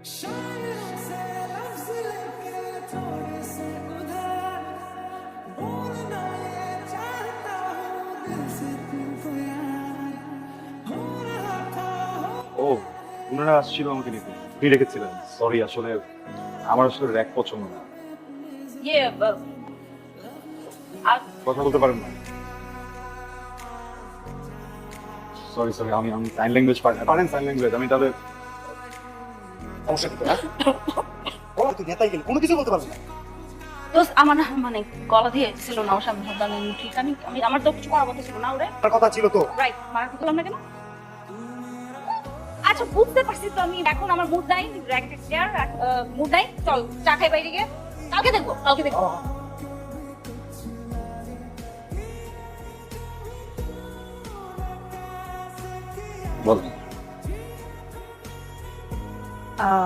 ও, ওনারা আসছিল আমাকে নিতে, ফ্রি রেখেছিলেন। সরি, আসলে আমার আসলে র‍্যাক পছন্দ না। ইয়ে আর কথা বলতে পারেন না? সরি সরি, আমি আমি সাইন ল্যাঙ্গুয়েজ পারেন সাইন ল্যাঙ্গুয়েজ? আমি তাহলে সমস্যা কি? হ্যাঁ, ও তুই নেতাই গেলি, কোনো কিছু বলতে পারবি না। দোস্ত আমার মানে গলা দিয়ে ছিল না ওর সামনে আমি ঠিক আমি আমার তো কিছু করার কথা ছিল না ওরে। তার কথা ছিল তো। রাইট, মারা কথা বললাম না কেন? আচ্ছা বুঝতে পারছি তো, আমি এখন আমার মুড নাই, র্যাকেট চেয়ার মুড নাই, চল চা খাই বাইরে গিয়ে। কালকে দেখবো। বল।